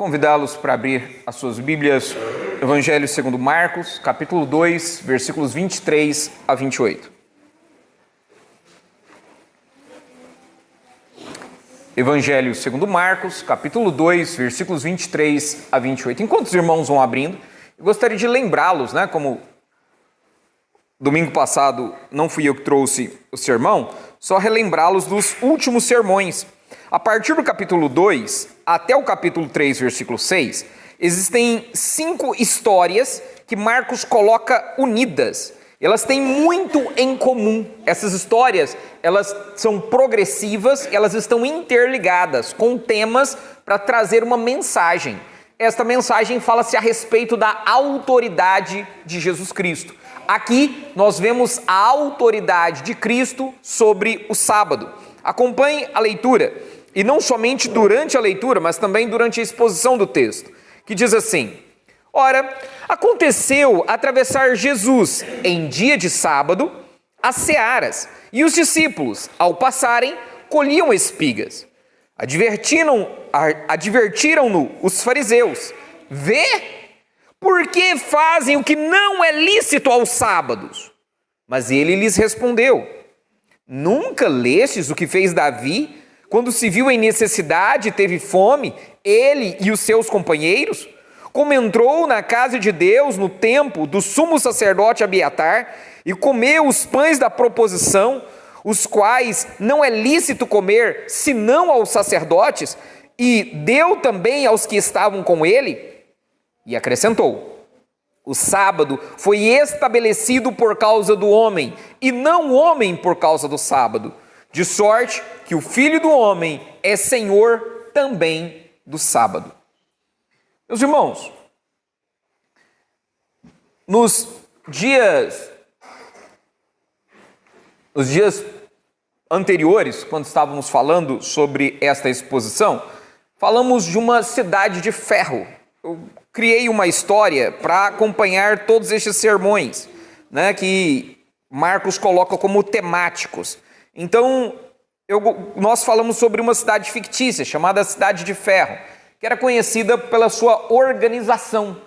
Convidá-los para abrir as suas Bíblias, Evangelho segundo Marcos, capítulo 2, versículos 23 a 28. Evangelho segundo Marcos, capítulo 2, versículos 23 a 28. Enquanto os irmãos vão abrindo, eu gostaria de lembrá-los, como domingo passado não fui eu que trouxe o sermão, só relembrá-los dos últimos sermões. A partir do capítulo 2 até o capítulo 3, versículo 6, existem 5 histórias que Marcos coloca unidas. Elas têm muito em comum. Essas histórias, elas são progressivas, elas estão interligadas com temas para trazer uma mensagem. Esta mensagem fala-se a respeito da autoridade de Jesus Cristo. Aqui nós vemos a autoridade de Cristo sobre o sábado. Acompanhe a leitura, e não somente durante a leitura, mas também durante a exposição do texto, que diz assim: Ora, aconteceu atravessar Jesus em dia de sábado as searas, e os discípulos, ao passarem, colhiam espigas. Advertiram-no os fariseus: Vê, por que fazem o que não é lícito aos sábados? Mas ele lhes respondeu: Nunca lestes o que fez Davi, quando se viu em necessidade e teve fome, ele e os seus companheiros? Como entrou na casa de Deus, no templo do sumo sacerdote Abiatar, e comeu os pães da proposição, os quais não é lícito comer, senão aos sacerdotes, e deu também aos que estavam com ele? E acrescentou: O sábado foi estabelecido por causa do homem, e não o homem por causa do sábado, de sorte que o Filho do Homem é Senhor também do sábado. Meus irmãos, nos dias anteriores, quando estávamos falando sobre esta exposição, falamos de uma cidade de ferro. Eu criei uma história para acompanhar todos estes sermões, que Marcos coloca como temáticos. Então, nós falamos sobre uma cidade fictícia, chamada Cidade de Ferro, que era conhecida pela sua organização.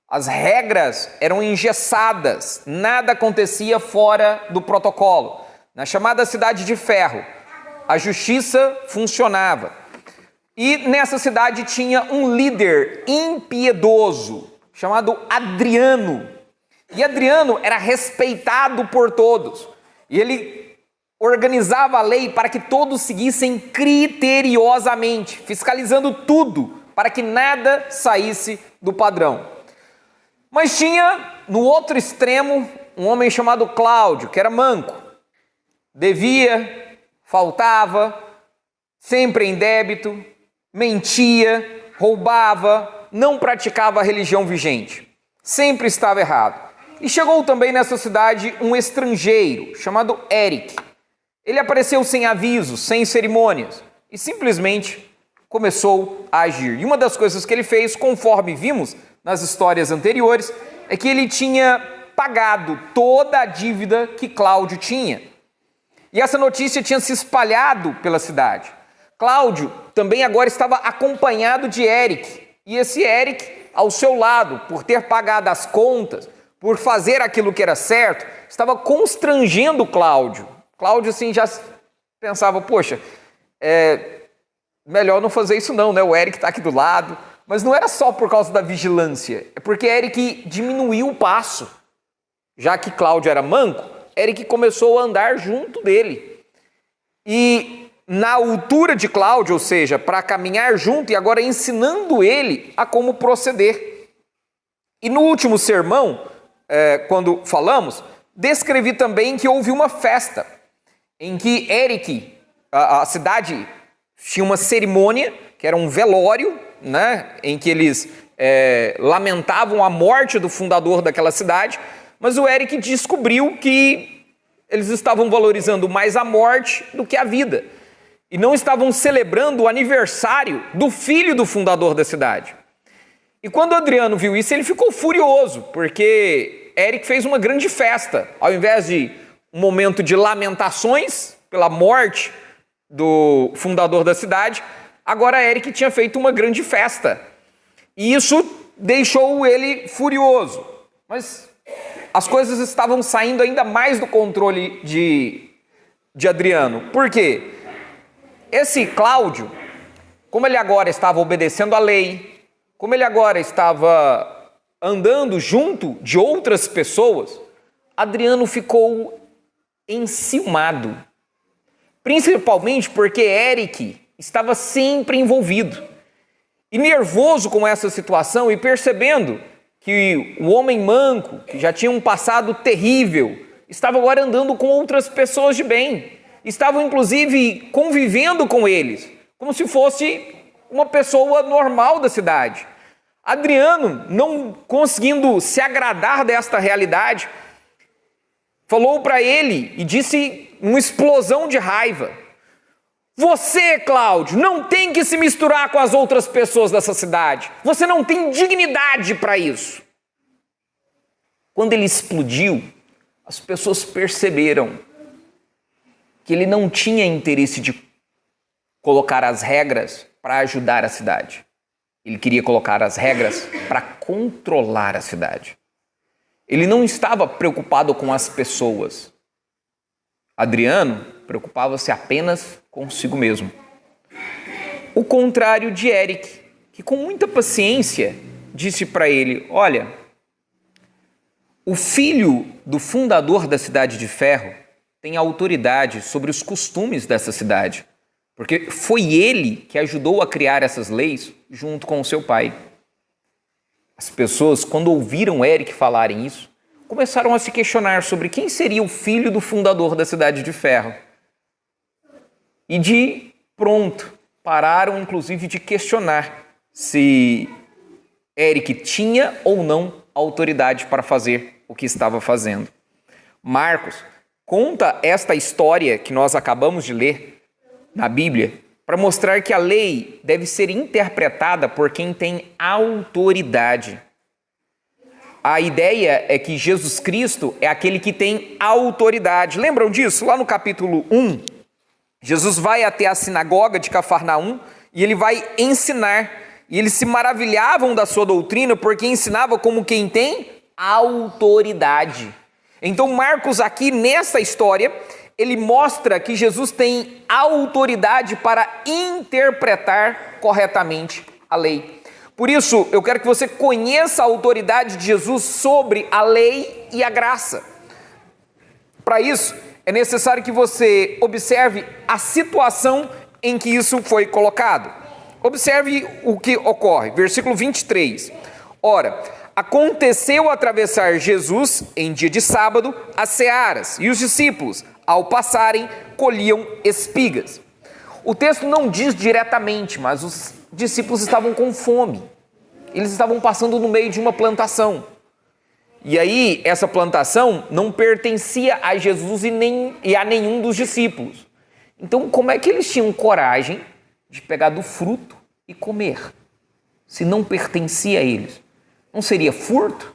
As regras eram engessadas, nada acontecia fora do protocolo. Na chamada Cidade de Ferro, a justiça funcionava. E nessa cidade tinha um líder impiedoso, chamado Adriano. E Adriano era respeitado por todos. E ele organizava a lei para que todos seguissem criteriosamente, fiscalizando tudo, para que nada saísse do padrão. Mas tinha, no outro extremo, um homem chamado Cláudio, que era manco. Devia, faltava, sempre em débito, mentia, roubava, não praticava a religião vigente. Sempre estava errado. E chegou também nessa cidade um estrangeiro, chamado Eric. Ele apareceu sem aviso, sem cerimônias, e simplesmente começou a agir. E uma das coisas que ele fez, conforme vimos nas histórias anteriores, é que ele tinha pagado toda a dívida que Cláudio tinha. E essa notícia tinha se espalhado pela cidade. Cláudio também agora estava acompanhado de Eric. E esse Eric, ao seu lado, por ter pagado as contas, por fazer aquilo que era certo, estava constrangendo Cláudio. Cláudio, já pensava, poxa, melhor não fazer isso não, O Eric está aqui do lado. Mas não era só por causa da vigilância, é porque Eric diminuiu o passo. Já que Cláudio era manco, Eric começou a andar junto dele. E na altura de Cláudio, ou seja, para caminhar junto, e agora ensinando ele a como proceder. E no último sermão, quando falamos, descrevi também que houve uma festa, em que Eric, a cidade, tinha uma cerimônia, que era um velório, em que eles lamentavam a morte do fundador daquela cidade, mas o Eric descobriu que eles estavam valorizando mais a morte do que a vida, e não estavam celebrando o aniversário do filho do fundador da cidade. E quando Adriano viu isso, ele ficou furioso, porque Eric fez uma grande festa, ao invés de um momento de lamentações pela morte do fundador da cidade, agora Eric tinha feito uma grande festa. E isso deixou ele furioso. Mas as coisas estavam saindo ainda mais do controle de Adriano. Por quê? Esse Cláudio, como ele agora estava obedecendo à lei, como ele agora estava andando junto de outras pessoas, Adriano ficou enciumado. Principalmente porque Eric estava sempre envolvido. E nervoso com essa situação e percebendo que o homem manco, que já tinha um passado terrível, estava agora andando com outras pessoas de bem. Estavam inclusive convivendo com eles, como se fosse uma pessoa normal da cidade. Adriano, não conseguindo se agradar desta realidade, falou para ele e disse numa explosão de raiva: você, Cláudio, não tem que se misturar com as outras pessoas dessa cidade. Você não tem dignidade para isso. Quando ele explodiu, as pessoas perceberam que ele não tinha interesse de colocar as regras para ajudar a cidade. Ele queria colocar as regras para controlar a cidade. Ele não estava preocupado com as pessoas. Adriano preocupava-se apenas consigo mesmo. O contrário de Eric, que com muita paciência disse para ele: olha, o filho do fundador da Cidade de Ferro tem autoridade sobre os costumes dessa cidade, porque foi ele que ajudou a criar essas leis junto com o seu pai. As pessoas, quando ouviram Eric falarem isso, começaram a se questionar sobre quem seria o filho do fundador da Cidade de Ferro. E de pronto, pararam inclusive de questionar se Eric tinha ou não autoridade para fazer o que estava fazendo. Marcos conta esta história que nós acabamos de ler na Bíblia para mostrar que a lei deve ser interpretada por quem tem autoridade. A ideia é que Jesus Cristo é aquele que tem autoridade. Lembram disso? Lá no capítulo 1, Jesus vai até a sinagoga de Cafarnaum e ele vai ensinar. E eles se maravilhavam da sua doutrina porque ensinava como quem tem autoridade. Então Marcos aqui nessa história, ele mostra que Jesus tem autoridade para interpretar corretamente a lei. Por isso, eu quero que você conheça a autoridade de Jesus sobre a lei e a graça. Para isso, é necessário que você observe a situação em que isso foi colocado. Observe o que ocorre. Versículo 23. Ora, aconteceu atravessar Jesus, em dia de sábado, as searas, e os discípulos, ao passarem, colhiam espigas. O texto não diz diretamente, mas os discípulos estavam com fome. Eles estavam passando no meio de uma plantação. E aí, essa plantação não pertencia a Jesus e a nenhum dos discípulos. Então, como é que eles tinham coragem de pegar do fruto e comer, se não pertencia a eles? Não seria furto?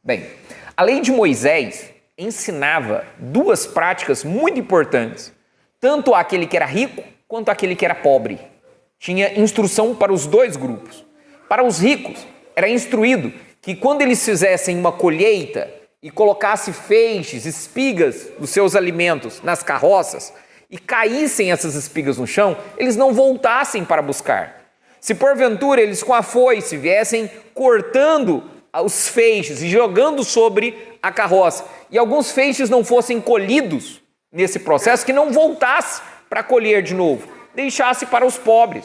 Bem, a lei de Moisés ensinava duas práticas muito importantes, tanto aquele que era rico quanto aquele que era pobre. Tinha instrução para os dois grupos. Para os ricos, era instruído que quando eles fizessem uma colheita e colocassem feixes, espigas dos seus alimentos nas carroças e caíssem essas espigas no chão, eles não voltassem para buscar. Se porventura eles com a foice viessem cortando os feixes e jogando sobre a carroça e alguns feixes não fossem colhidos nesse processo, que não voltasse para colher de novo, deixasse para os pobres.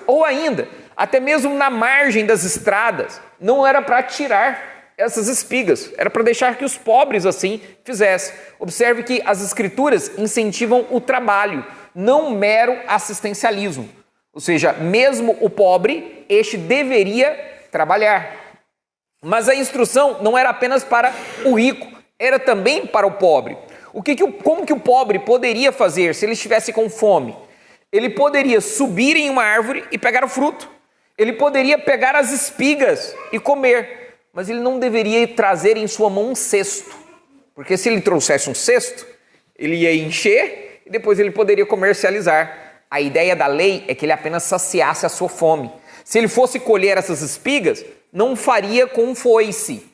Ou ainda, até mesmo na margem das estradas, não era para tirar essas espigas, era para deixar que os pobres assim fizessem. Observe que as escrituras incentivam o trabalho, não mero assistencialismo. Ou seja, mesmo o pobre, este deveria trabalhar. Mas a instrução não era apenas para o rico, era também para o pobre. Como que o pobre poderia fazer se ele estivesse com fome? Ele poderia subir em uma árvore e pegar o fruto. Ele poderia pegar as espigas e comer, mas ele não deveria trazer em sua mão um cesto, porque se ele trouxesse um cesto, ele ia encher e depois ele poderia comercializar. A ideia da lei é que ele apenas saciasse a sua fome. Se ele fosse colher essas espigas, não faria com foice,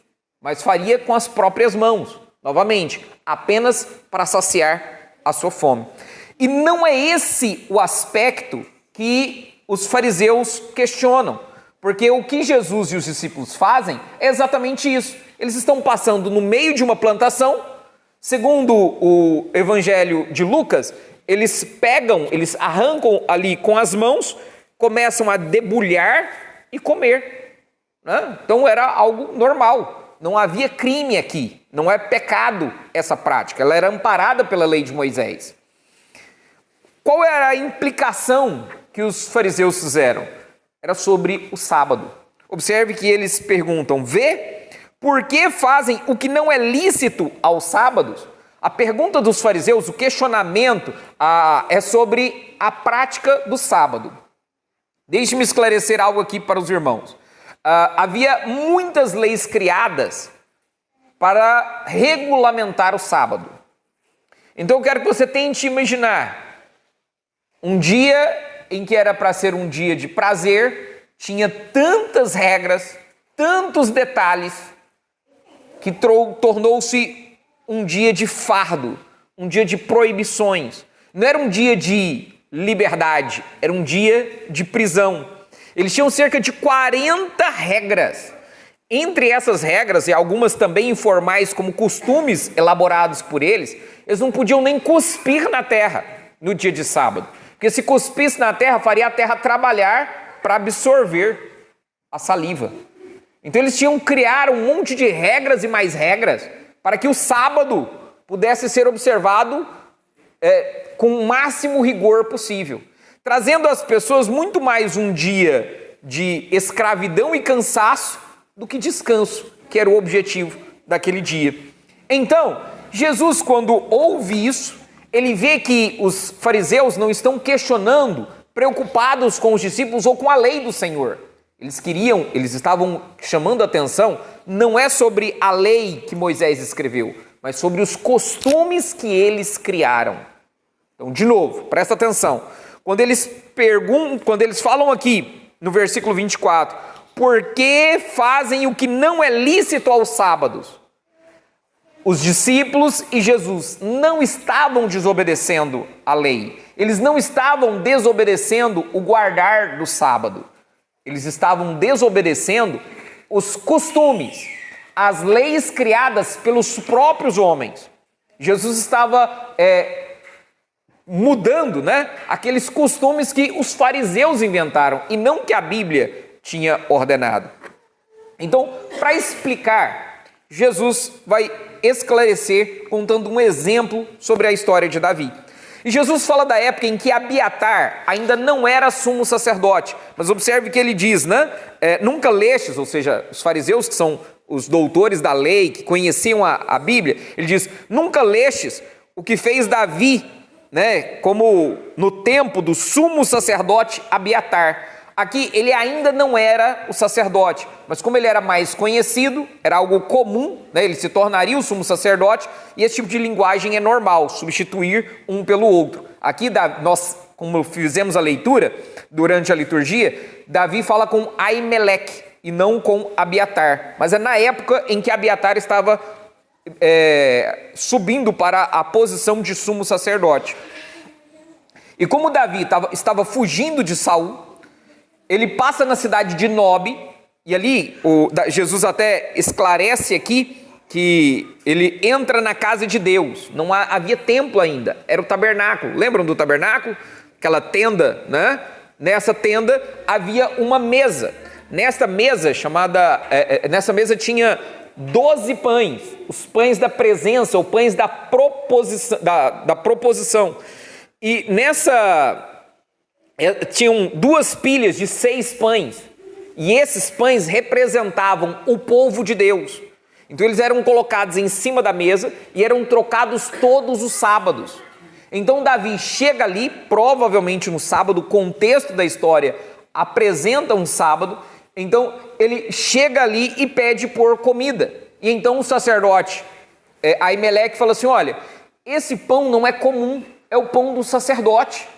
mas faria com as próprias mãos, novamente, apenas para saciar a sua fome. E não é esse o aspecto que os fariseus questionam, porque o que Jesus e os discípulos fazem é exatamente isso. Eles estão passando no meio de uma plantação, segundo o Evangelho de Lucas, eles arrancam ali com as mãos, começam a debulhar e comer, né? Então era algo normal, não havia crime aqui, não é pecado essa prática, ela era amparada pela lei de Moisés. Qual era a implicação que os fariseus fizeram? Era sobre o sábado. Observe que eles perguntam, vê, por que fazem o que não é lícito aos sábados? A pergunta dos fariseus, o questionamento é sobre a prática do sábado. Deixe-me esclarecer algo aqui para os irmãos. Havia muitas leis criadas para regulamentar o sábado. Então eu quero que você tente imaginar um dia em que era para ser um dia de prazer, tinha tantas regras, tantos detalhes, que tornou-se um dia de fardo, um dia de proibições. Não era um dia de liberdade, era um dia de prisão. Eles tinham cerca de 40 regras. Entre essas regras, e algumas também informais, como costumes elaborados por eles não podiam nem cuspir na terra no dia de sábado. Porque se cuspisse na terra, faria a terra trabalhar para absorver a saliva. Então eles tinham que criar um monte de regras e mais regras para que o sábado pudesse ser observado com o máximo rigor possível, trazendo às pessoas muito mais um dia de escravidão e cansaço do que descanso, que era o objetivo daquele dia. Então, Jesus, quando ouve isso, ele vê que os fariseus não estão questionando, preocupados com os discípulos ou com a lei do Senhor. Eles estavam chamando a atenção, não é sobre a lei que Moisés escreveu, mas sobre os costumes que eles criaram. Então, de novo, presta atenção. Quando eles falam aqui no versículo 24, por que fazem o que não é lícito aos sábados? Os discípulos e Jesus não estavam desobedecendo a lei. Eles não estavam desobedecendo o guardar do sábado. Eles estavam desobedecendo os costumes, as leis criadas pelos próprios homens. Jesus estava mudando, aqueles costumes que os fariseus inventaram e não que a Bíblia tinha ordenado. Então, para explicar, Jesus vai esclarecer contando um exemplo sobre a história de Davi. E Jesus fala da época em que Abiatar ainda não era sumo sacerdote, mas observe que ele diz, nunca lestes, ou seja, os fariseus que são os doutores da lei, que conheciam a Bíblia, ele diz, nunca lestes o que fez Davi, como no tempo do sumo sacerdote Abiatar. Aqui ele ainda não era o sacerdote, mas como ele era mais conhecido, era algo comum, ele se tornaria o sumo sacerdote, e esse tipo de linguagem é normal, substituir um pelo outro. Aqui nós, como fizemos a leitura durante a liturgia, Davi fala com Aimeleque e não com Abiatar, mas é na época em que Abiatar estava subindo para a posição de sumo sacerdote. E como Davi estava fugindo de Saul, ele passa na cidade de Nob, e ali Jesus até esclarece aqui que ele entra na casa de Deus. Não havia templo ainda, era o tabernáculo. Lembram do tabernáculo? Aquela tenda, Nessa tenda havia uma mesa. Nessa mesa tinha 12 pães, os pães da presença, ou pães da proposição. E tinham 2 pilhas de 6 pães, e esses pães representavam o povo de Deus. Então eles eram colocados em cima da mesa e eram trocados todos os sábados. Então Davi chega ali, provavelmente no sábado, o contexto da história apresenta um sábado, então ele chega ali e pede por comida. E então o sacerdote Aimeleque fala assim, olha, esse pão não é comum, é o pão do sacerdote.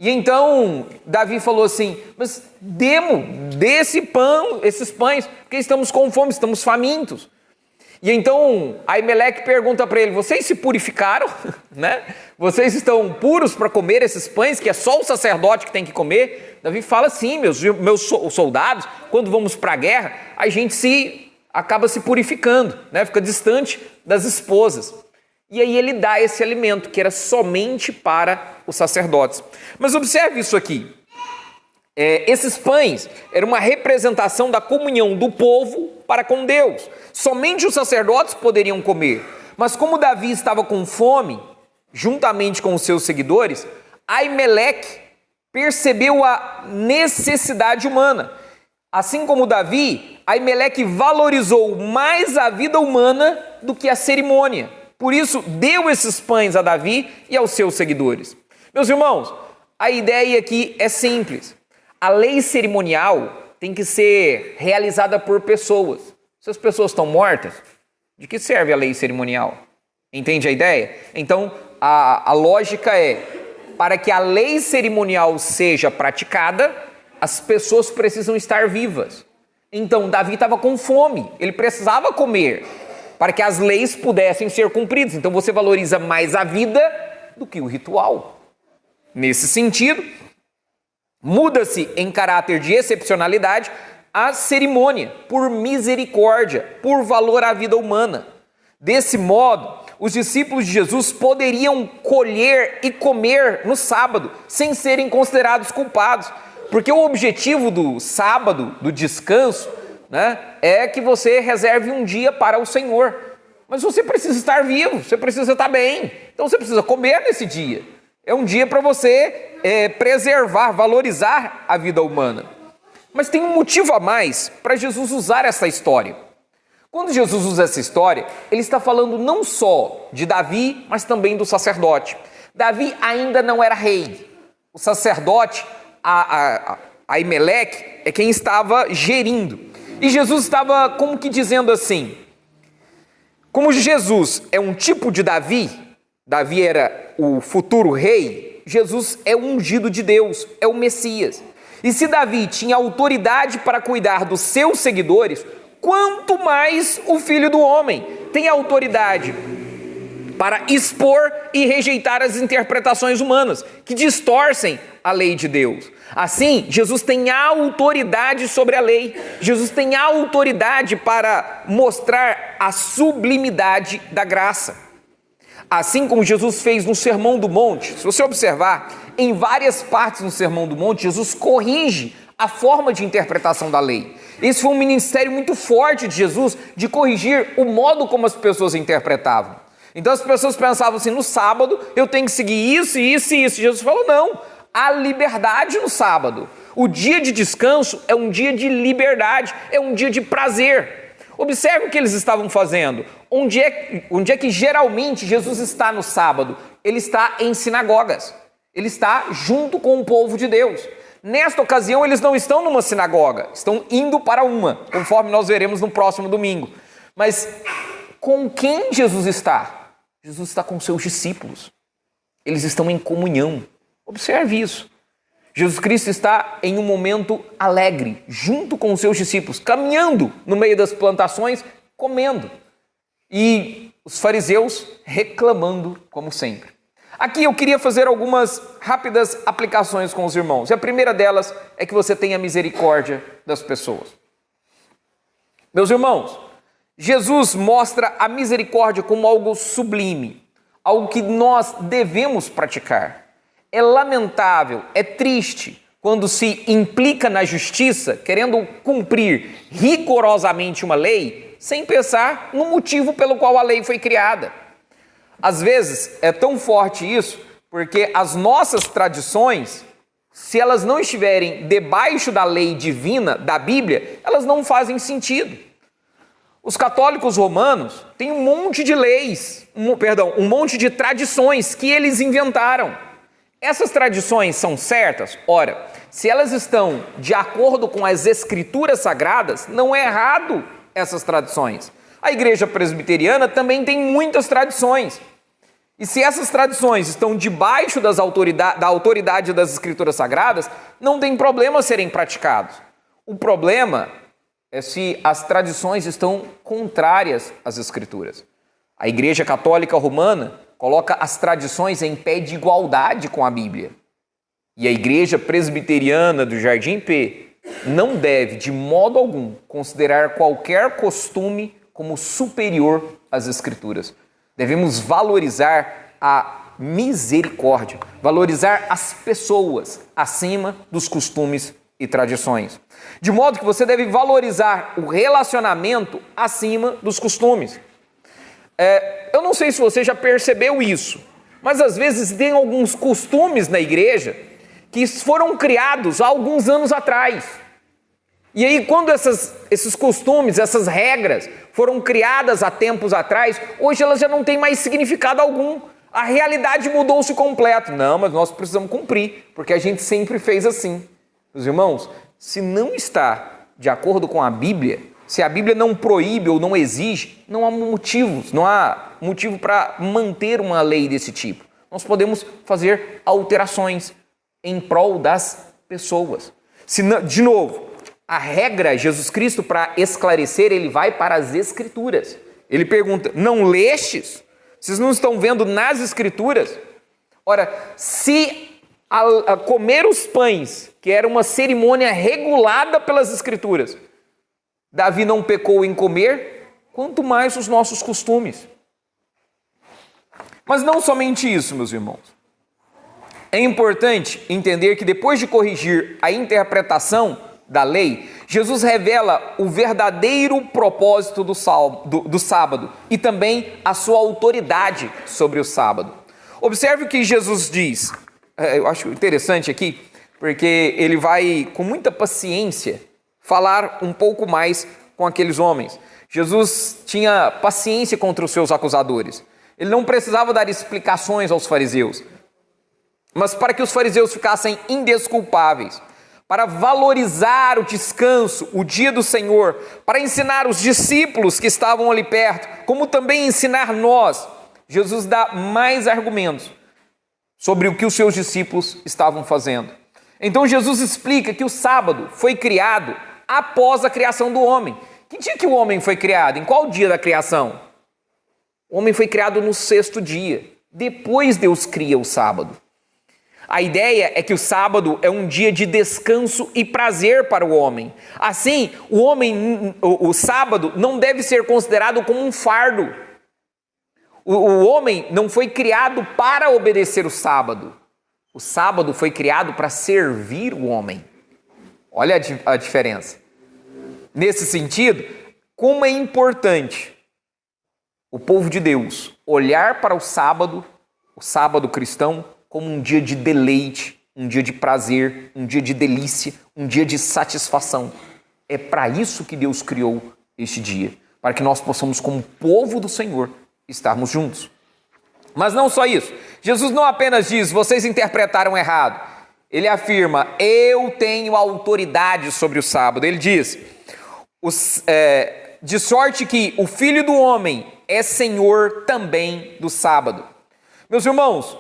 E então Davi falou assim, mas dê esse pão, esses pães, porque estamos com fome, estamos famintos. E então Aimeleque pergunta para ele, vocês se purificaram? Né? Vocês estão puros para comer esses pães, que é só o sacerdote que tem que comer? Davi fala, sim, meus soldados, quando vamos para a guerra, a gente acaba se purificando, né? Fica distante das esposas. E aí ele dá esse alimento, que era somente para os sacerdotes. Mas observe isso aqui. Esses pães eram uma representação da comunhão do povo para com Deus. Somente os sacerdotes poderiam comer. Mas como Davi estava com fome, juntamente com os seus seguidores, Aimeleque percebeu a necessidade humana. Assim como Davi, Aimeleque valorizou mais a vida humana do que a cerimônia. Por isso, deu esses pães a Davi e aos seus seguidores. Meus irmãos, a ideia aqui é simples. A lei cerimonial tem que ser realizada por pessoas. Se as pessoas estão mortas, de que serve a lei cerimonial? Entende a ideia? Então, a lógica é, para que a lei cerimonial seja praticada, as pessoas precisam estar vivas. Então, Davi estava com fome, ele precisava comer, para que as leis pudessem ser cumpridas. Então você valoriza mais a vida do que o ritual. Nesse sentido, muda-se em caráter de excepcionalidade a cerimônia, por misericórdia, por valor à vida humana. Desse modo, os discípulos de Jesus poderiam colher e comer no sábado, sem serem considerados culpados. Porque o objetivo do sábado, do descanso, né, é que você reserve um dia para o Senhor. Mas você precisa estar vivo, você precisa estar bem. Então você precisa comer nesse dia. É um dia para você preservar, valorizar a vida humana. Mas tem um motivo a mais para Jesus usar essa história. Quando Jesus usa essa história, ele está falando não só de Davi, mas também do sacerdote. Davi ainda não era rei. O sacerdote, Aimeleque, é quem estava gerindo. E Jesus estava como que dizendo assim, como Jesus é um tipo de Davi, Davi era o futuro rei, Jesus é o ungido de Deus, é o Messias. E se Davi tinha autoridade para cuidar dos seus seguidores, quanto mais o Filho do Homem tem autoridade para expor e rejeitar as interpretações humanas, que distorcem a lei de Deus. Assim, Jesus tem autoridade sobre a lei. Jesus tem autoridade para mostrar a sublimidade da graça. Assim como Jesus fez no Sermão do Monte, se você observar, em várias partes no Sermão do Monte, Jesus corrige a forma de interpretação da lei. Esse foi um ministério muito forte de Jesus, de corrigir o modo como as pessoas interpretavam. Então as pessoas pensavam assim, no sábado eu tenho que seguir isso, isso e isso. Jesus falou, não, há liberdade no sábado. O dia de descanso é um dia de liberdade, é um dia de prazer. Observe o que eles estavam fazendo. Onde é que geralmente Jesus está no sábado? Ele está em sinagogas. Ele está junto com o povo de Deus. Nesta ocasião, eles não estão numa sinagoga, estão indo para uma, conforme nós veremos no próximo domingo. Mas com quem Jesus está? Jesus está com seus discípulos. Eles estão em comunhão. Observe isso. Jesus Cristo está em um momento alegre, junto com os seus discípulos, caminhando no meio das plantações, comendo. E os fariseus reclamando, como sempre. Aqui eu queria fazer algumas rápidas aplicações com os irmãos. E a primeira delas é que você tenha misericórdia das pessoas. Meus irmãos, Jesus mostra a misericórdia como algo sublime, algo que nós devemos praticar. É lamentável, é triste, quando se implica na justiça, querendo cumprir rigorosamente uma lei, sem pensar no motivo pelo qual a lei foi criada. Às vezes é tão forte isso, porque as nossas tradições, se elas não estiverem debaixo da lei divina, da Bíblia, elas não fazem sentido. Os católicos romanos têm um monte de leis, um monte de tradições que eles inventaram. Essas tradições são certas? Ora, se elas estão de acordo com as escrituras sagradas, não é errado essas tradições. A igreja presbiteriana também tem muitas tradições. E se essas tradições estão debaixo da autoridade das Escrituras Sagradas, não tem problema serem praticados. O problema é se as tradições estão contrárias às Escrituras. A Igreja Católica Romana coloca as tradições em pé de igualdade com a Bíblia. E a Igreja Presbiteriana do Jardim P não deve, de modo algum, considerar qualquer costume como superior às Escrituras. Devemos valorizar a misericórdia, valorizar as pessoas acima dos costumes e tradições. De modo que você deve valorizar o relacionamento acima dos costumes. Eu não sei se você já percebeu isso, mas às vezes tem alguns costumes na igreja que foram criados há alguns anos atrás. E aí, quando esses costumes, essas regras foram criadas há tempos atrás, hoje elas já não têm mais significado algum. A realidade mudou-se completo. Não, mas nós precisamos cumprir, porque a gente sempre fez assim. Meus irmãos, se não está de acordo com a Bíblia, se a Bíblia não proíbe ou não exige, não há motivo para manter uma lei desse tipo. Nós podemos fazer alterações em prol das pessoas. De novo, a regra, Jesus Cristo, para esclarecer, ele vai para as Escrituras. Ele pergunta, não lestes? Vocês não estão vendo nas Escrituras? Ora, se a comer os pães, que era uma cerimônia regulada pelas Escrituras, Davi não pecou em comer, quanto mais os nossos costumes. Mas não somente isso, meus irmãos. É importante entender que depois de corrigir a interpretação da lei, Jesus revela o verdadeiro propósito do sábado e também a sua autoridade sobre o sábado. Observe o que Jesus diz. Eu acho interessante aqui, porque ele vai com muita paciência falar um pouco mais com aqueles homens. Jesus tinha paciência contra os seus acusadores. Ele não precisava dar explicações aos fariseus, mas para que os fariseus ficassem indesculpáveis, para valorizar o descanso, o dia do Senhor, para ensinar os discípulos que estavam ali perto, como também ensinar nós. Jesus dá mais argumentos sobre o que os seus discípulos estavam fazendo. Então Jesus explica que o sábado foi criado após a criação do homem. Que dia que o homem foi criado? Em qual dia da criação? O homem foi criado no 6º dia. Depois Deus cria o sábado. A ideia é que o sábado é um dia de descanso e prazer para o homem. Assim, o sábado não deve ser considerado como um fardo. O homem não foi criado para obedecer o sábado. O sábado foi criado para servir o homem. Olha a diferença. Nesse sentido, como é importante o povo de Deus olhar para o sábado cristão, como um dia de deleite, um dia de prazer, um dia de delícia, um dia de satisfação. É para isso que Deus criou este dia, para que nós possamos, como povo do Senhor, estarmos juntos. Mas não só isso. Jesus não apenas diz, vocês interpretaram errado. Ele afirma, eu tenho autoridade sobre o sábado. Ele diz, de sorte que o Filho do Homem é Senhor também do sábado. Meus irmãos,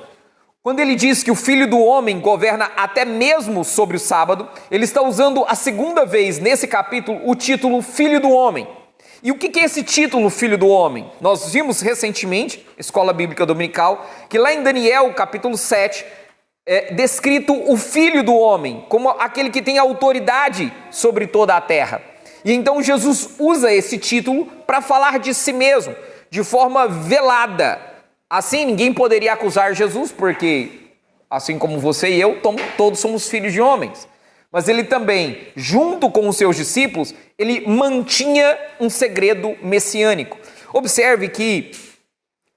quando ele diz que o Filho do Homem governa até mesmo sobre o sábado, ele está usando a segunda vez nesse capítulo o título Filho do Homem. E o que é esse título Filho do Homem? Nós vimos recentemente, Escola Bíblica Dominical, que lá em Daniel, capítulo 7, é descrito o Filho do Homem como aquele que tem autoridade sobre toda a terra. E então Jesus usa esse título para falar de si mesmo, de forma velada. Assim, ninguém poderia acusar Jesus, porque, assim como você e eu, todos somos filhos de homens. Mas ele também, junto com os seus discípulos, ele mantinha um segredo messiânico. Observe que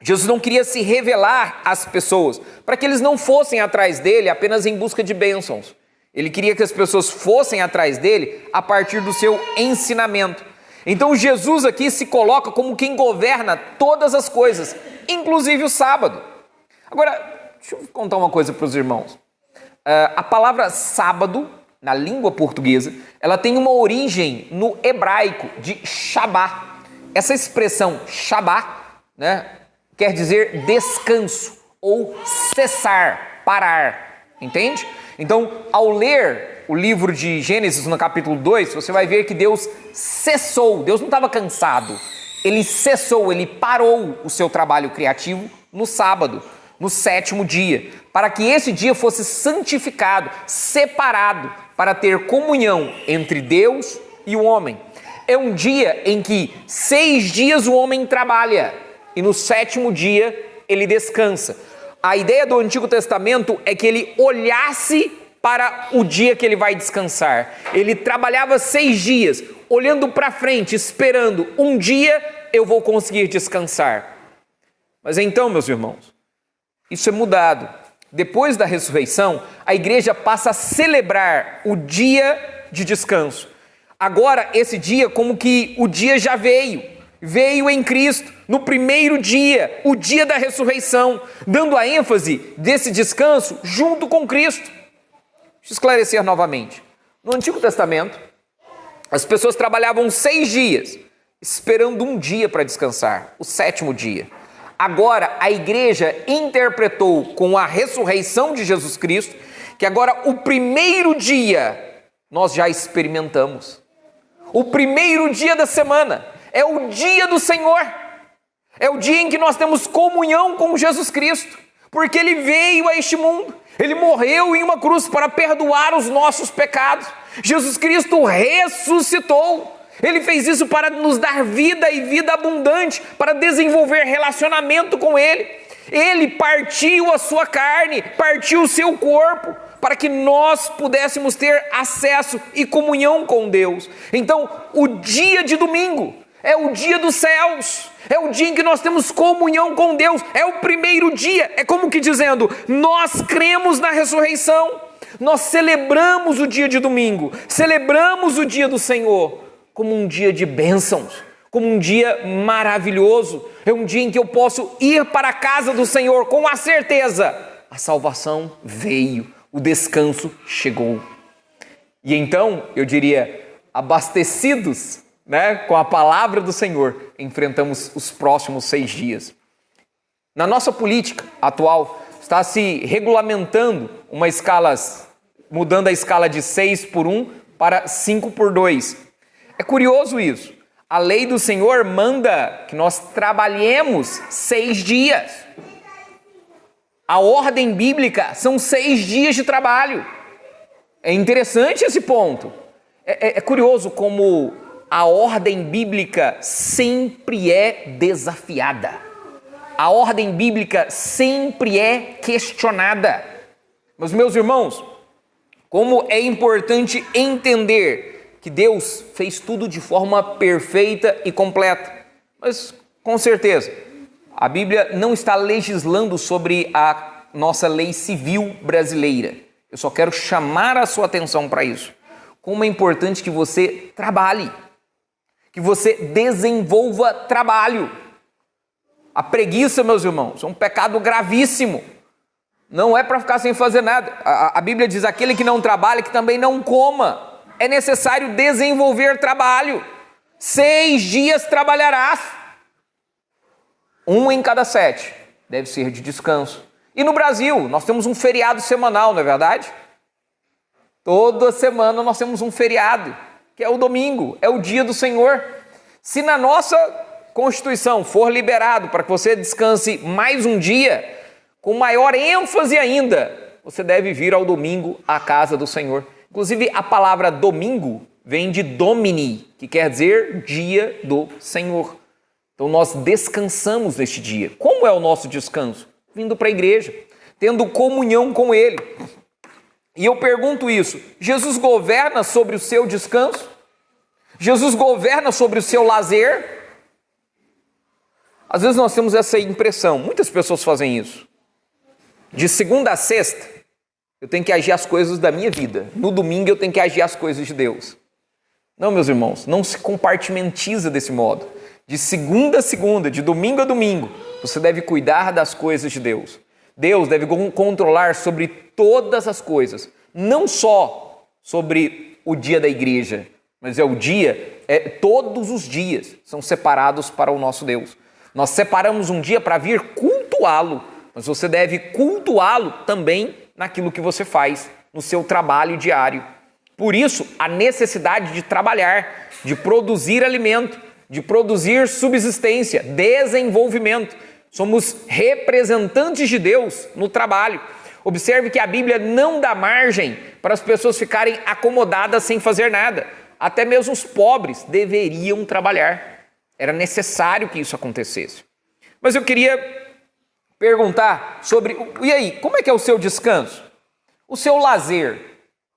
Jesus não queria se revelar às pessoas, para que eles não fossem atrás dele apenas em busca de bênçãos. Ele queria que as pessoas fossem atrás dele a partir do seu ensinamento. Então Jesus aqui se coloca como quem governa todas as coisas, inclusive o sábado. Agora, deixa eu contar uma coisa para os irmãos. A palavra sábado, na língua portuguesa, ela tem uma origem no hebraico de Shabá. Essa expressão Shabá, né, quer dizer descanso ou cessar, parar, entende? Então, ao ler o livro de Gênesis no capítulo 2, você vai ver que Deus cessou, Deus não estava cansado, ele cessou, ele parou o seu trabalho criativo no sábado, no 7º dia, para que esse dia fosse santificado, separado, para ter comunhão entre Deus e o homem. É um dia em que 6 dias o homem trabalha e no 7º dia ele descansa. A ideia do Antigo Testamento é que ele olhasse para o dia que ele vai descansar. Ele trabalhava 6 dias, olhando para frente, esperando, um dia eu vou conseguir descansar. Mas então, meus irmãos, isso é mudado. Depois da ressurreição, a igreja passa a celebrar o dia de descanso. Agora, esse dia, como que o dia já veio em Cristo, no primeiro dia, o dia da ressurreição, dando a ênfase desse descanso junto com Cristo. Deixa eu esclarecer novamente. No Antigo Testamento, as pessoas trabalhavam 6 dias, esperando um dia para descansar, o 7º dia. Agora, a igreja interpretou com a ressurreição de Jesus Cristo, que agora o primeiro dia nós já experimentamos. O primeiro dia da semana é o dia do Senhor. É o dia em que nós temos comunhão com Jesus Cristo, porque Ele veio a este mundo. Ele morreu em uma cruz para perdoar os nossos pecados. Jesus Cristo ressuscitou. Ele fez isso para nos dar vida e vida abundante, para desenvolver relacionamento com Ele. Ele partiu a sua carne, partiu o seu corpo, para que nós pudéssemos ter acesso e comunhão com Deus. Então, o dia de domingo é o dia dos céus, é o dia em que nós temos comunhão com Deus, é o primeiro dia, é como que dizendo, nós cremos na ressurreição, nós celebramos o dia de domingo, celebramos o dia do Senhor, como um dia de bênçãos, como um dia maravilhoso, é um dia em que eu posso ir para a casa do Senhor com a certeza, a salvação veio, o descanso chegou. E então, eu diria, abastecidos, com a palavra do Senhor, enfrentamos os próximos 6 dias. Na nossa política atual, está se regulamentando uma escala, mudando a escala de 6:1 para 5:2. É curioso isso. A lei do Senhor manda que nós trabalhemos 6 dias. A ordem bíblica são 6 dias de trabalho. É interessante esse ponto. É curioso como a ordem bíblica sempre é desafiada. A ordem bíblica sempre é questionada. Mas, meus irmãos, como é importante entender que Deus fez tudo de forma perfeita e completa. Mas, com certeza, a Bíblia não está legislando sobre a nossa lei civil brasileira. Eu só quero chamar a sua atenção para isso. Como é importante que você trabalhe, que você desenvolva trabalho. A preguiça, meus irmãos, é um pecado gravíssimo. Não é para ficar sem fazer nada. A Bíblia diz, aquele que não trabalha, que também não coma. É necessário desenvolver trabalho. 6 dias trabalharás. 1 em cada 7 deve ser de descanso. E no Brasil, nós temos um feriado semanal, não é verdade? Toda semana nós temos um feriado, que é o domingo, é o dia do Senhor. Se na nossa Constituição for liberado para que você descanse mais um dia, com maior ênfase ainda, você deve vir ao domingo à casa do Senhor. Inclusive, a palavra domingo vem de Domini, que quer dizer dia do Senhor. Então, nós descansamos neste dia. Como é o nosso descanso? Vindo para a igreja, tendo comunhão com Ele. E eu pergunto isso, Jesus governa sobre o seu descanso? Jesus governa sobre o seu lazer? Às vezes nós temos essa impressão, muitas pessoas fazem isso. De segunda a sexta, eu tenho que agir as coisas da minha vida. No domingo eu tenho que agir as coisas de Deus. Não, meus irmãos, não se compartimentiza desse modo. De segunda a segunda, de domingo a domingo, você deve cuidar das coisas de Deus. Deus deve controlar sobre todas as coisas, não só sobre o dia da igreja, mas todos os dias são separados para o nosso Deus. Nós separamos um dia para vir cultuá-lo, mas você deve cultuá-lo também naquilo que você faz, no seu trabalho diário. Por isso, a necessidade de trabalhar, de produzir alimento, de produzir subsistência, desenvolvimento. Somos representantes de Deus no trabalho. Observe que a Bíblia não dá margem para as pessoas ficarem acomodadas sem fazer nada. Até mesmo os pobres deveriam trabalhar. Era necessário que isso acontecesse. Mas eu queria perguntar sobre, e aí, como é que é o seu descanso? O seu lazer,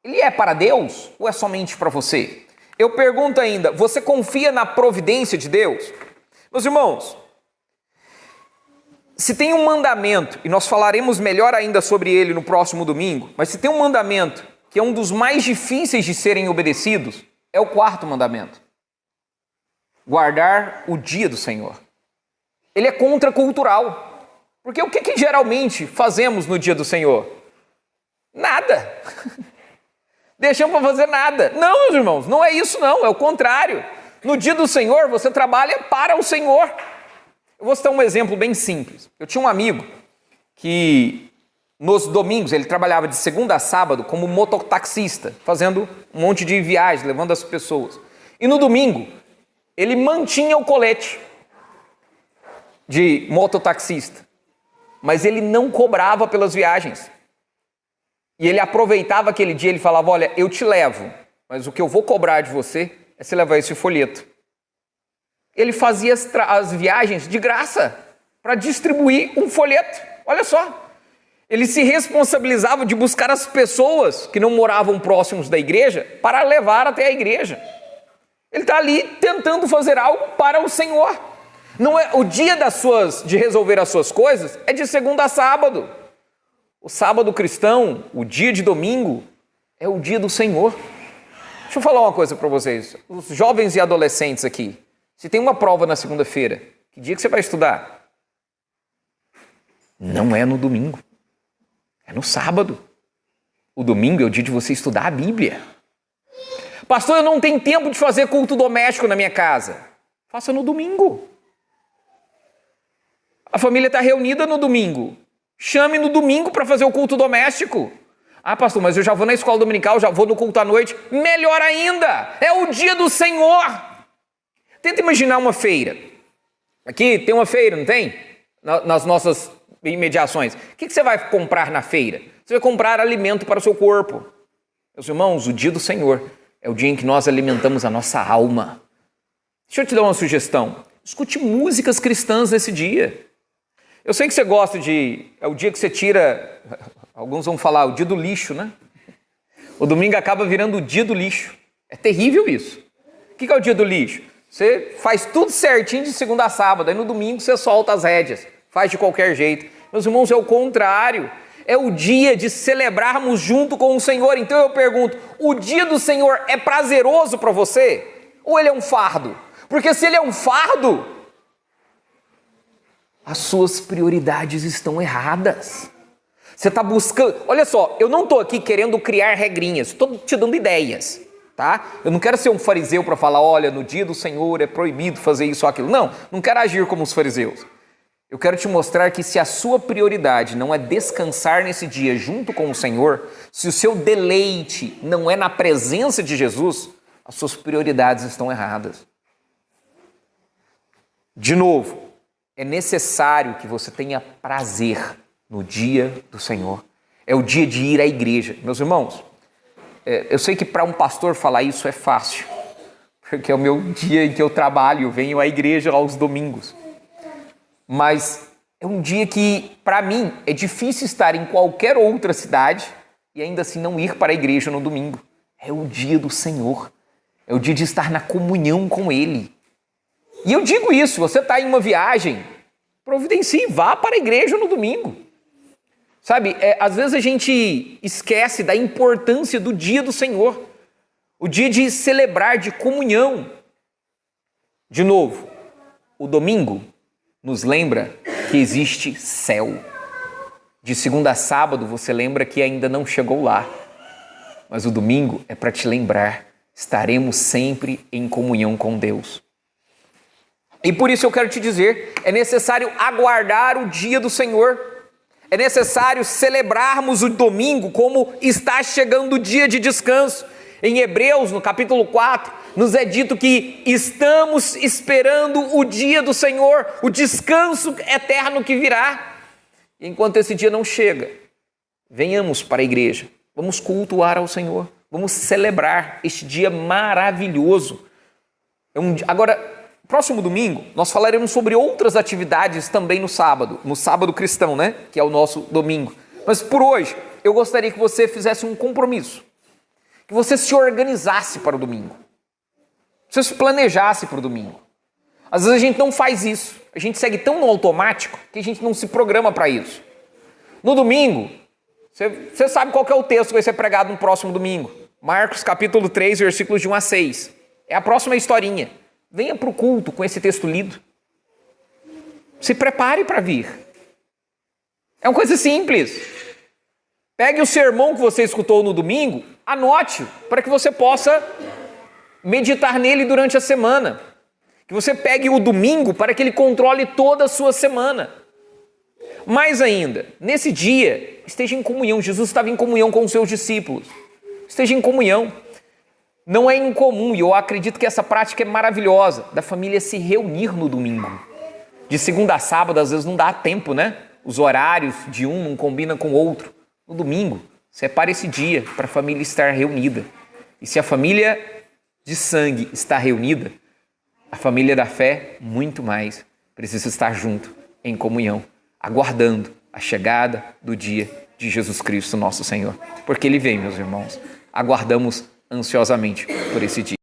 ele é para Deus ou é somente para você? Eu pergunto ainda, você confia na providência de Deus? Meus irmãos, se tem um mandamento, e nós falaremos melhor ainda sobre ele no próximo domingo, mas se tem um mandamento que é um dos mais difíceis de serem obedecidos, é o quarto mandamento. Guardar o dia do Senhor. Ele é contracultural. Porque o que geralmente fazemos no dia do Senhor? Nada. Deixamos para fazer nada. Não, meus irmãos, não é isso não, é o contrário. No dia do Senhor, você trabalha para o Senhor. Eu vou citar um exemplo bem simples. Eu tinha um amigo que nos domingos, ele trabalhava de segunda a sábado como mototaxista, fazendo um monte de viagens, levando as pessoas. E no domingo, ele mantinha o colete de mototaxista, mas ele não cobrava pelas viagens. E ele aproveitava aquele dia, ele falava, olha, eu te levo, mas o que eu vou cobrar de você é você levar esse folheto. Ele fazia as viagens de graça para distribuir um folheto. Olha só. Ele se responsabilizava de buscar as pessoas que não moravam próximos da igreja para levar até a igreja. Ele está ali tentando fazer algo para o Senhor. Não é o dia de resolver as suas coisas, é de segunda a sábado. O sábado cristão, o dia de domingo, é o dia do Senhor. Deixa eu falar uma coisa para vocês. Os jovens e adolescentes aqui, se tem uma prova na segunda-feira, que dia que você vai estudar? Não é no domingo, é no sábado. O domingo é o dia de você estudar a Bíblia. Pastor, eu não tenho tempo de fazer culto doméstico na minha casa. Faça no domingo. A família está reunida no domingo. Chame no domingo para fazer o culto doméstico. Ah, pastor, mas eu já vou na escola dominical, já vou no culto à noite. Melhor ainda, é o dia do Senhor. Tenta imaginar uma feira. Aqui tem uma feira, não tem? Nas nossas imediações. O que você vai comprar na feira? Você vai comprar alimento para o seu corpo. Meus irmãos, o dia do Senhor é o dia em que nós alimentamos a nossa alma. Deixa eu te dar uma sugestão. Escute músicas cristãs nesse dia. Eu sei que você gosta é o dia que você tira, alguns vão falar, o dia do lixo, né? O domingo acaba virando o dia do lixo. É terrível isso. O que é o dia do lixo? Você faz tudo certinho de segunda a sábado, aí no domingo você solta as rédeas, faz de qualquer jeito. Meus irmãos, é o contrário. É o dia de celebrarmos junto com o Senhor. Então eu pergunto, o dia do Senhor é prazeroso para você? Ou ele é um fardo? Porque se ele é um fardo, as suas prioridades estão erradas. Você está buscando... Olha só, eu não estou aqui querendo criar regrinhas, estou te dando ideias, tá? Eu não quero ser um fariseu para falar, olha, no dia do Senhor é proibido fazer isso ou aquilo. Não quero agir como os fariseus. Eu quero te mostrar que se a sua prioridade não é descansar nesse dia junto com o Senhor, se o seu deleite não é na presença de Jesus, as suas prioridades estão erradas. De novo, é necessário que você tenha prazer no dia do Senhor. É o dia de ir à igreja. Meus irmãos, eu sei que para um pastor falar isso é fácil, porque é o meu dia em que eu trabalho, venho à igreja aos domingos. Mas é um dia que, para mim, é difícil estar em qualquer outra cidade e ainda assim não ir para a igreja no domingo. É o dia do Senhor. É o dia de estar na comunhão com Ele. E eu digo isso, você está em uma viagem, providencie, vá para a igreja no domingo. Sabe, às vezes a gente esquece da importância do dia do Senhor. O dia de celebrar, de comunhão. De novo, o domingo nos lembra que existe céu. De segunda a sábado você lembra que ainda não chegou lá. Mas o domingo é para te lembrar, estaremos sempre em comunhão com Deus. E por isso eu quero te dizer, é necessário aguardar o dia do Senhor. É necessário celebrarmos o domingo como está chegando o dia de descanso. Em Hebreus, no capítulo 4, nos é dito que estamos esperando o dia do Senhor, o descanso eterno que virá. E enquanto esse dia não chega, venhamos para a igreja, vamos cultuar ao Senhor, vamos celebrar este dia maravilhoso. Agora, próximo domingo, nós falaremos sobre outras atividades também no sábado cristão, né? Que é o nosso domingo. Mas por hoje, eu gostaria que você fizesse um compromisso, que você se organizasse para o domingo, você se planejasse para o domingo. Às vezes a gente não faz isso, a gente segue tão no automático que a gente não se programa para isso. No domingo, você sabe qual que é o texto que vai ser pregado no próximo domingo. Marcos capítulo 3, versículos de 1 a 6. É a próxima historinha. Venha para o culto com esse texto lido. Se prepare para vir. É uma coisa simples. Pegue o sermão que você escutou no domingo, anote para que você possa meditar nele durante a semana. Que você pegue o domingo para que ele controle toda a sua semana. Mais ainda, nesse dia, esteja em comunhão. Jesus estava em comunhão com os seus discípulos. Esteja em comunhão. Não é incomum, e eu acredito que essa prática é maravilhosa, da família se reunir no domingo. De segunda a sábado, às vezes não dá tempo, né? Os horários de um não combinam com o outro. No domingo, separe esse dia para a família estar reunida. E se a família de sangue está reunida, a família da fé, muito mais, precisa estar junto, em comunhão, aguardando a chegada do dia de Jesus Cristo, nosso Senhor. Porque Ele vem, meus irmãos. Aguardamos ansiosamente por esse dia.